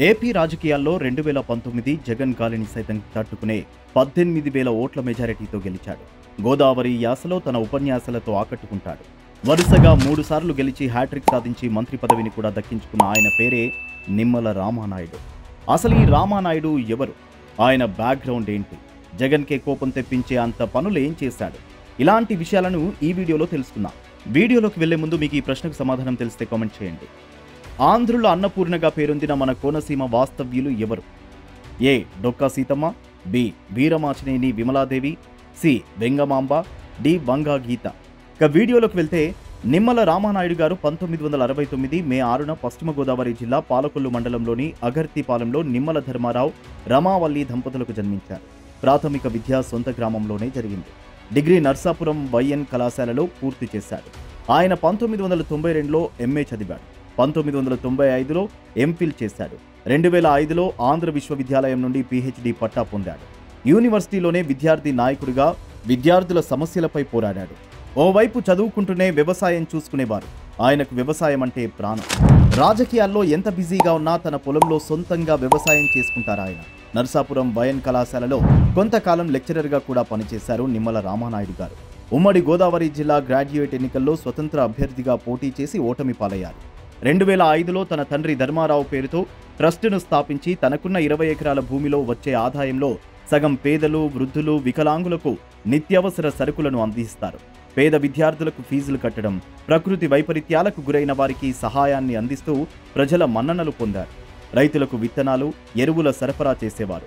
AP రాజకీయాల్లో 2019 జగన్ గాలిని సైతం తట్టుకునే 18,000 ఓట్ల మెజారిటీతో గెలిచాడు. గోదావరి యాసలో తన ఉపన్యాసాలతో ఆకట్టుకుంటాడు. వరుసగా 3 సార్లు గెలిచి హ్యాట్రిక్ సాధించి మంత్రి పదవిని కూడా దక్కించుకున్న ఆయన పేరే నిమ్మల రామానాయుడు. అసలు ఈ రామానాయుడు ఎవరు? ఆయన బ్యాక్గ్రౌండ్ ఏంటి? జగన్కే కోపం తెప్పించే అంత పనులు ఏం చేశాడు? ఇలాంటి విషయాలను ఈ వీడియోలో తెలుసుకుందాం. వీడియోలోకి వెళ్లే ముందు మీకు ఈ ప్రశ్నకు సమాధానం తెలిస్తే కామెంట్ చేయండి. ఆంధ్రుల అన్నపూర్ణగా పేరొందిన మన కోనసీమ వాస్తవ్యులు ఎవరు? A. Dokka Seethamma, B. Veeramachineni Vimaladevi, C. Vengamamba, D. Vanga Geetha. ఇక వీడియోలోకి వెళ్తే నిమ్మల రామానాయుడు గారు 1969 మే 6న పశ్చిమ గోదావరి జిల్లా పాలకొల్లు మండలంలోని అగర్తిపాలెంలో నిమ్మల ధర్మారావు, రమావల్లి దంపతులకు జన్మించారు. ప్రాథమిక విద్య సొంత గ్రామంలోనే జరిగింది. డిగ్రీ నర్సాపురం వైఎన్ కళాశాలలో పూర్తి చేశాడు. ఆయన 1992లో ఎంఏ చదివాడు. 1995లో ఎంఫిల్ చేశాడు. 2005లో ఆంధ్ర విశ్వవిద్యాలయం నుండి పీహెచ్డీ పట్టా పొందాడు. యూనివర్సిటీలోనే విద్యార్థి నాయకుడిగా విద్యార్థుల సమస్యలపై పోరాడాడు. ఓవైపు చదువుకుంటూనే వ్యవసాయం చూసుకునేవారు. ఆయనకు వ్యవసాయం అంటే ప్రాణం. రాజకీయాల్లో ఎంత బిజీగా ఉన్నా తన పొలంలో సొంతంగా వ్యవసాయం చేసుకుంటారు ఆయన. నర్సాపురం వైఎన్ కళాశాలలో కొంతకాలం లెక్చరర్గా కూడా పనిచేశారు నిమ్మల రామానాయుడు గారు. ఉమ్మడి గోదావరి జిల్లా గ్రాడ్యుయేట్ ఎన్నికల్లో స్వతంత్ర అభ్యర్థిగా పోటీ చేసి ఓటమి పాలయ్యారు. 2005లో తన తండ్రి ధర్మారావు పేరుతో ట్రస్టును స్థాపించి తనకున్న 20 ఎకరాల భూమిలో వచ్చే ఆదాయంలో సగం పేదలు, వృద్ధులు, వికలాంగులకు నిత్యావసర సరుకులను అందిస్తారు. పేద విద్యార్థులకు ఫీజులు కట్టడం, ప్రకృతి వైపరీత్యాలకు గురైన వారికి సహాయాన్ని అందిస్తూ ప్రజల మన్ననలు పొందారు. రైతులకు విత్తనాలు, ఎరువుల సరఫరా చేసేవారు.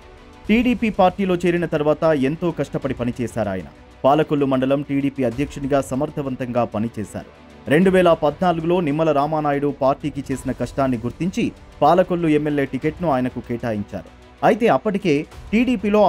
టీడీపీ పార్టీలో చేరిన తర్వాత ఎంతో కష్టపడి పనిచేశారు ఆయన. పాలకొల్లు మండలం టీడీపీ అధ్యక్షునిగా సమర్థవంతంగా పనిచేశారు. 2014లో నిమ్మల రామానాయుడు పార్టీకి చేసిన కష్టాన్ని గుర్తించి పాలకొల్లు ఎమ్మెల్యే టికెట్ను ఆయనకు కేటాయించారు. అయితే అప్పటికే టీడీపీలో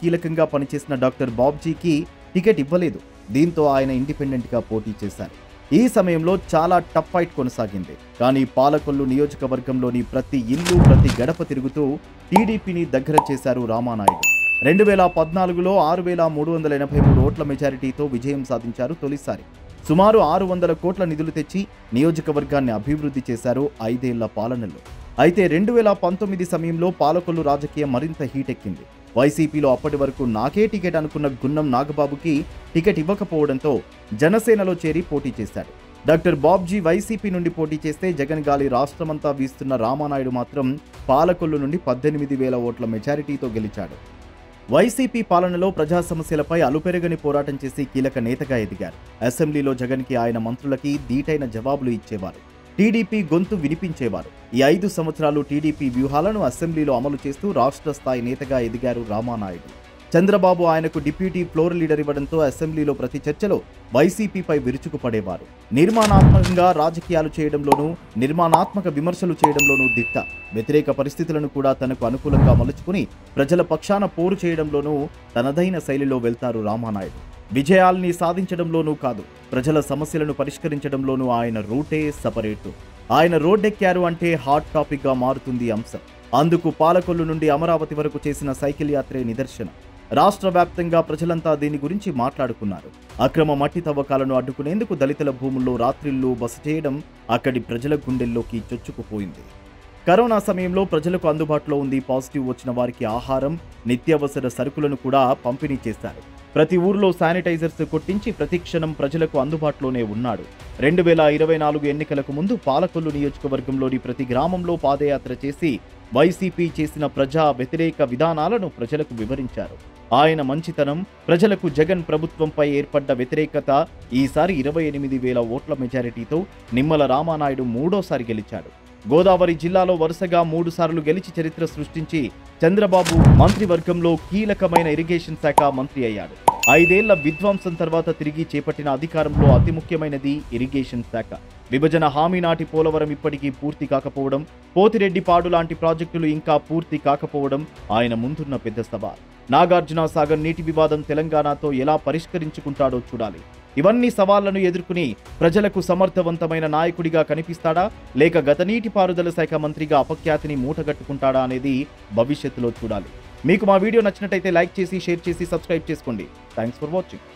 కీలకంగా పనిచేసిన డాక్టర్ బాబ్జీకి టికెట్ ఇవ్వలేదు. దీంతో ఆయన ఇండిపెండెంట్గా పోటీ చేశారు. ఈ సమయంలో చాలా టఫ్ ఫైట్ కొనసాగింది. కానీ పాలకొల్లు నియోజకవర్గంలోని ప్రతి ఇల్లు, ప్రతి గడప తిరుగుతూ టీడీపీని దగ్గర చేశారు రామానాయుడు. 2014లో 6,383 ఓట్ల మెజారిటీతో విజయం సాధించారు. తొలిసారి సుమారు 600 కోట్ల నిధులు తెచ్చి నియోజకవర్గాన్ని అభివృద్ధి చేశారు 5 ఏళ్ల పాలనలో. అయితే 2019 సమయంలో పాలకొల్లు రాజకీయం మరింత హీటెక్కింది. వైసీపీలో అప్పటి వరకు నాకే టికెట్ అనుకున్న గున్నం నాగబాబుకి టికెట్ ఇవ్వకపోవడంతో జనసేనలో చేరి పోటీ చేశాడు. డాక్టర్ బాబ్జీ వైసీపీ నుండి పోటీ చేస్తే జగన్ గాలి రాష్ట్రమంతా వీస్తున్న రామానాయుడు మాత్రం పాలకొల్లు నుండి 18,000 ఓట్ల మెజారిటీతో గెలిచాడు. వైసీపీ పాలనలో ప్రజా సమస్యలపై అలుపెరగని పోరాటం చేసి కీలక నేతగా ఎదిగారు. అసెంబ్లీలో జగన్కి ఆయన మంత్రులకి ధీటైన జవాబులు ఇచ్చేవారు. టీడీపీ గొంతు వినిపించేవారు. ఈ 5 సంవత్సరాలు టీడీపీ వ్యూహాలను అసెంబ్లీలో అమలు చేస్తూ రాష్ట్ర స్థాయి నేతగా ఎదిగారు రామానాయుడు. చంద్రబాబు ఆయనకు డిప్యూటీ ఫ్లోర్ లీడర్ ఇవ్వడంతో అసెంబ్లీలో ప్రతి చర్చలో వైసీపీపై విరుచుకుపడేవారు. నిర్మాణాత్మకంగా రాజకీయాలు చేయడంలోనూ, నిర్మాణాత్మక విమర్శలు చేయడంలోనూ దిట్ట. వ్యతిరేక పరిస్థితులను కూడా తనకు అనుకూలంగా మలుచుకుని ప్రజల పక్షాన పోరు చేయడంలోనూ తనదైన శైలిలో వెళ్తారు రామానాయుడు. విజయాల్ని సాధించడంలోనూ కాదు, ప్రజల సమస్యలను పరిష్కరించడంలోనూ ఆయన రూటే సపరేటు. ఆయన రోడ్డెక్కారు అంటే హాట్ టాపిక్గా మారుతుంది అంశం. అందుకు పాలకొల్లు నుండి అమరావతి వరకు చేసిన సైకిల్ యాత్రే నిదర్శనం. రాష్ట్ర వ్యాప్తంగా ప్రజలంతా దీని గురించి మాట్లాడుకున్నారు. అక్రమ మట్టి తవ్వకాలను అడ్డుకునేందుకు దళితుల భూముల్లో రాత్రిళ్లు బస చేయడం అక్కడి ప్రజల గుండెల్లోకి చొచ్చుకుపోయింది. కరోనా సమయంలో ప్రజలకు అందుబాటులో ఉంది. పాజిటివ్ వచ్చిన వారికి ఆహారం, నిత్యావసర సరుకులను కూడా పంపిణీ చేశారు. ప్రతి ఊర్లో శానిటైజర్స్ కొట్టించి ప్రతిక్షణం ప్రజలకు అందుబాటులోనే ఉన్నాడు. 2024 ఎన్నికలకు ముందు పాలకొల్లు నియోజకవర్గంలోని ప్రతి గ్రామంలో పాదయాత్ర చేసి వైసీపీ చేసిన ప్రజా వ్యతిరేక విధానాలను ప్రజలకు వివరించారు. ఆయన మంచితనం, ప్రజలకు జగన్ ప్రభుత్వంపై ఏర్పడ్డ వ్యతిరేకత ఈసారి 28,000 ఓట్ల మెజారిటీతో నిమ్మల రామానాయుడు 3వసారి గెలిచాడు. గోదావరి జిల్లాలో వరుసగా 3 సార్లు గెలిచి చరిత్ర సృష్టించి చంద్రబాబు మంత్రివర్గంలో కీలకమైన ఇరిగేషన్ శాఖ మంత్రి అయ్యాడు. 5 ఏళ్ల విధ్వంసం తర్వాత తిరిగి చేపట్టిన అధికారంలో అతి ముఖ్యమైనది ఇరిగేషన్ శాఖ. విభజన హామీ నాటి పోలవరం ఇప్పటికీ పూర్తి కాకపోవడం, పోతిరెడ్డిపాడు లాంటి ప్రాజెక్టులు ఇంకా పూర్తి కాకపోవడం ఆయన ముందున్న పెద్ద సవాల్. నాగార్జున సాగర్ నీటి వివాదం తెలంగాణతో ఎలా పరిష్కరించుకుంటాడో చూడాలి. ఇవన్నీ సవాళ్లను ఎదుర్కొని ప్రజలకు సమర్థవంతమైన నాయకుడిగా కనిపిస్తాడా, లేక గత నీటిపారుదల శాఖ మంత్రిగా అపఖ్యాతిని మూటగట్టుకుంటాడా అనేది భవిష్యత్తులో చూడాలి. మీకు మా వీడియో నచ్చినట్టయితే లైక్ చేసి, షేర్ చేసి, సబ్స్క్రైబ్ చేసుకోండి. Thanks for watching.